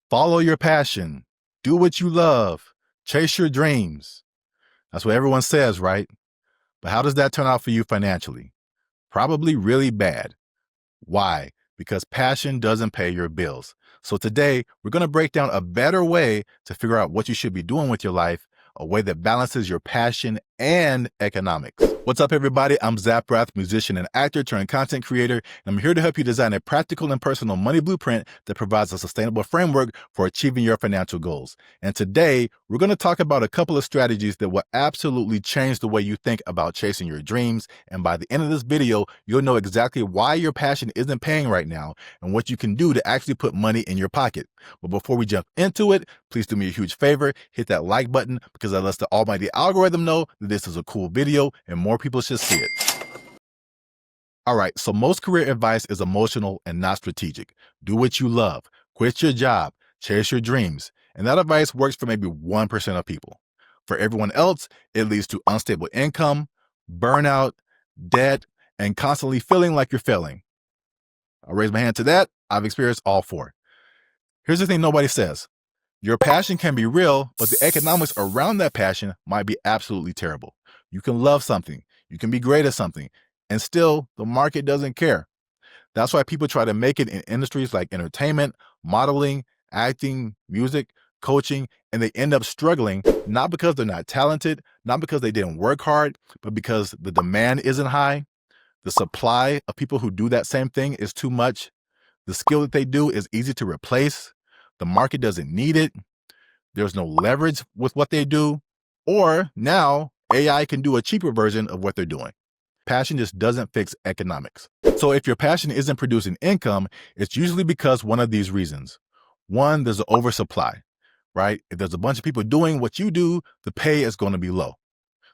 Follow your passion. Do what you love. Chase your dreams. That's what everyone says, right? But how does that turn out for you financially? Probably really bad. Why? Because passion doesn't pay your bills. So today, we're going to break down a better way to figure out what you should be doing with your life, a way that balances your passion and economics. What's up, everybody? I'm Zap Rath, musician and actor turned content creator, and I'm here to help you design a practical and personal money blueprint that provides a sustainable framework for achieving your financial goals. And today, we're going to talk about a couple of strategies that will absolutely change the way you think about chasing your dreams. And by the end of this video, you'll know exactly why your passion isn't paying right now and what you can do to actually put money in your pocket. But before we jump into it, please do me a huge favor, hit that like button because that lets the almighty algorithm know that this is a cool video and more people should see it. All right, so most career advice is emotional and not strategic. Do what you love, quit your job, chase your dreams. And that advice works for maybe 1% of people. For everyone else, it leads to unstable income, burnout, debt, and constantly feeling like you're failing. I'll raise my hand to that. I've experienced all four. Here's the thing nobody says. Your passion can be real, but the economics around that passion might be absolutely terrible. You can love something, you can be great at something, and still the market doesn't care. That's why people try to make it in industries like entertainment, modeling, acting, music, coaching, and they end up struggling, not because they're not talented, not because they didn't work hard, but because the demand isn't high. The supply of people who do that same thing is too much. The skill that they do is easy to replace. The market doesn't need it. There's no leverage with what they do. Or now AI can do a cheaper version of what they're doing. Passion just doesn't fix economics. So if your passion isn't producing income, it's usually because one of these reasons. One, there's an oversupply, right? If there's a bunch of people doing what you do, the pay is going to be low.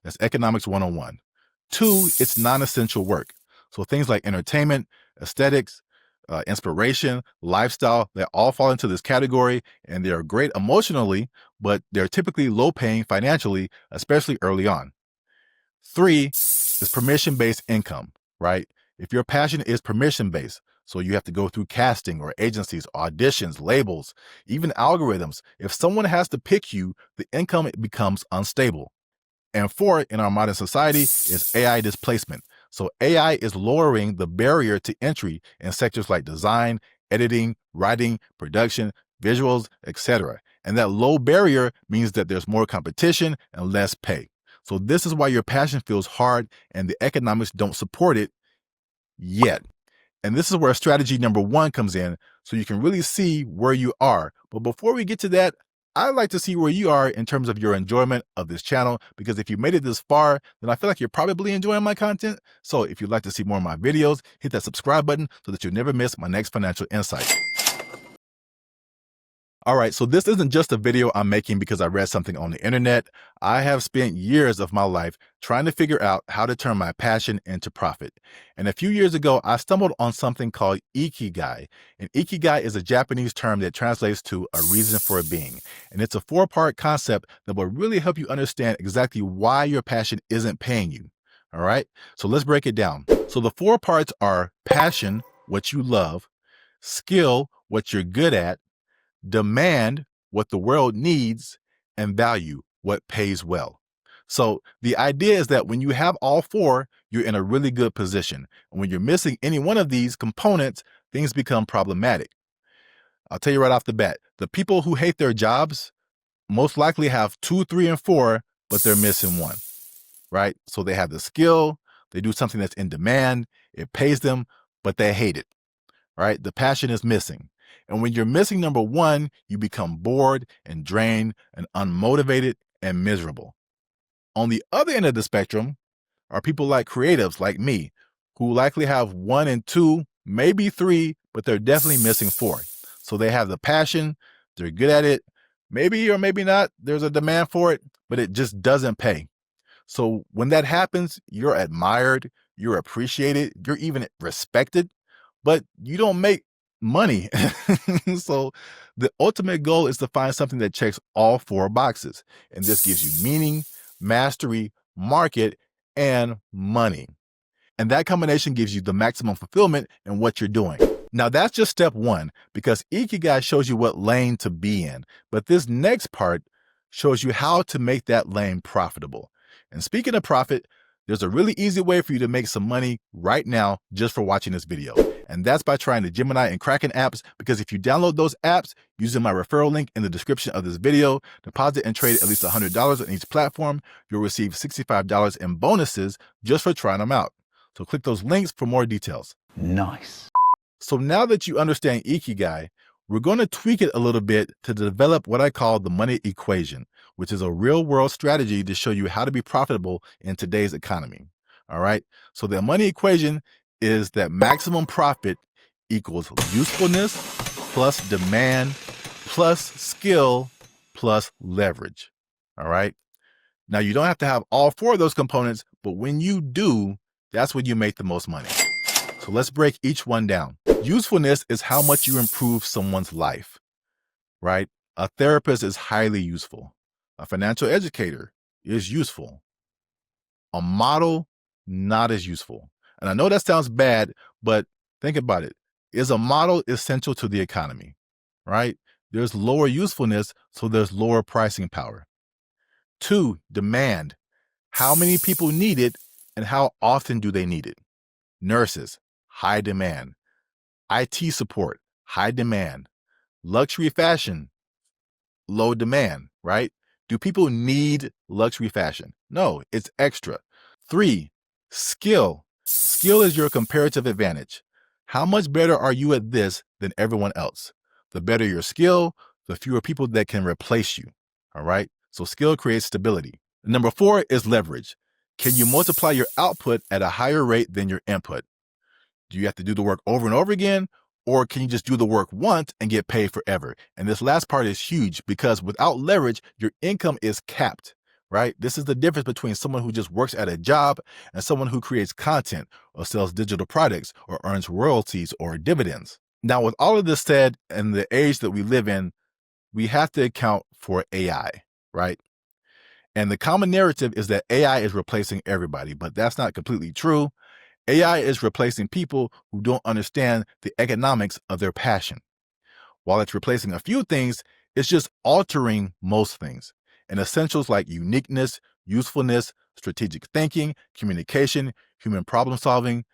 That's economics 101. Two, it's non-essential work. So things like entertainment, aesthetics, inspiration, lifestyle, they all fall into this category, and they are great emotionally, but they're typically low paying financially, especially early on. Three is permission-based income, right? If your passion is permission-based, so you have to go through casting or agencies, auditions, labels, even algorithms. If someone has to pick you, the income becomes unstable. And four, in our modern society, is AI displacement. So AI is lowering the barrier to entry in sectors like design, editing, writing, production, visuals, etc. And that low barrier means that there's more competition and less pay. So this is why your passion feels hard and the economics don't support it yet. And this is where strategy number one comes in, so you can really see where you are. But before we get to that, I'd like to see where you are in terms of your enjoyment of this channel, because if you made it this far, then I feel like you're probably enjoying my content. So if you'd like to see more of my videos, hit that subscribe button so that you'll never miss my next financial insight. All right, so this isn't just a video I'm making because I read something on the internet. I have spent years of my life trying to figure out how to turn my passion into profit. And a few years ago, I stumbled on something called Ikigai. And Ikigai is a Japanese term that translates to a reason for being. And it's a 4-part concept that will really help you understand exactly why your passion isn't paying you. All right, so let's break it down. So the 4 parts are passion, what you love, skill, what you're good at, demand, what the world needs, and value, what pays well. So the idea is that when you have all 4, you're in a really good position. And when you're missing any one of these components, things become problematic. I'll tell you right off the bat, the people who hate their jobs most likely have 2, 3, and 4, but they're missing 1, right? So they have the skill, they do something that's in demand, it pays them, but they hate it, right? The passion is missing. And when you're missing number 1, you become bored and drained and unmotivated and miserable. On the other end of the spectrum are people like creatives like me, who likely have 1 and 2, maybe 3, but they're definitely missing 4. So they have the passion, they're good at it, maybe or maybe not, there's a demand for it, but it just doesn't pay. So when that happens, you're admired, you're appreciated, you're even respected, but you don't make money. So the ultimate goal is to find something that checks all 4 boxes. And this gives you meaning, mastery, market, and money. And that combination gives you the maximum fulfillment in what you're doing. Now that's just step one, because Ikigai shows you what lane to be in. But this next part shows you how to make that lane profitable. And speaking of profit, there's a really easy way for you to make some money right now just for watching this video. And that's by trying the Gemini and Kraken apps, because if you download those apps using my referral link in the description of this video, deposit and trade at least $100 on each platform, you'll receive $65 in bonuses just for trying them out. So click those links for more details. Nice. So now that you understand Ikigai, we're going to tweak it a little bit to develop what I call the money equation, which is a real world strategy to show you how to be profitable in today's economy. All right. So the money equation is that maximum profit equals usefulness plus demand plus skill plus leverage. All right. Now you don't have to have all four of those components, but when you do, that's when you make the most money. So let's break each one down. Usefulness is how much you improve someone's life, right? A therapist is highly useful. A financial educator is useful. A model, not as useful. And I know that sounds bad, but think about it. Is a model essential to the economy, right? There's lower usefulness, so there's lower pricing power. 2, demand. How many people need it and how often do they need it? Nurses, high demand. IT support, high demand. Luxury fashion, low demand, right? Do people need luxury fashion? No, it's extra. 3, skill. Skill is your comparative advantage. How much better are you at this than everyone else? The better your skill, the fewer people that can replace you. All right? So skill creates stability. Number 4 is leverage. Can you multiply your output at a higher rate than your input? Do you have to do the work over and over again? Or can you just do the work once and get paid forever? And this last part is huge, because without leverage, your income is capped, right? This is the difference between someone who just works at a job and someone who creates content or sells digital products or earns royalties or dividends. Now, with all of this said, and the age that we live in, we have to account for AI, right? And the common narrative is that AI is replacing everybody, but that's not completely true. AI is replacing people who don't understand the economics of their passion. While it's replacing a few things, it's just altering most things. And essentials like uniqueness, usefulness, strategic thinking, communication, human problem solving,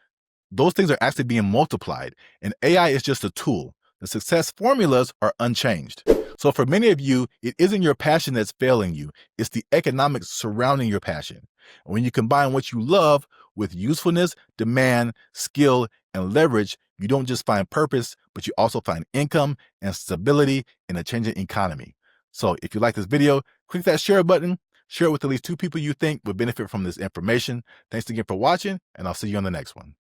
those things are actually being multiplied. And AI is just a tool. The success formulas are unchanged. So for many of you, it isn't your passion that's failing you. It's the economics surrounding your passion. And when you combine what you love with usefulness, demand, skill, and leverage, you don't just find purpose, but you also find income and stability in a changing economy. So if you like this video, click that share button, share it with at least 2 people you think would benefit from this information. Thanks again for watching, and I'll see you on the next one.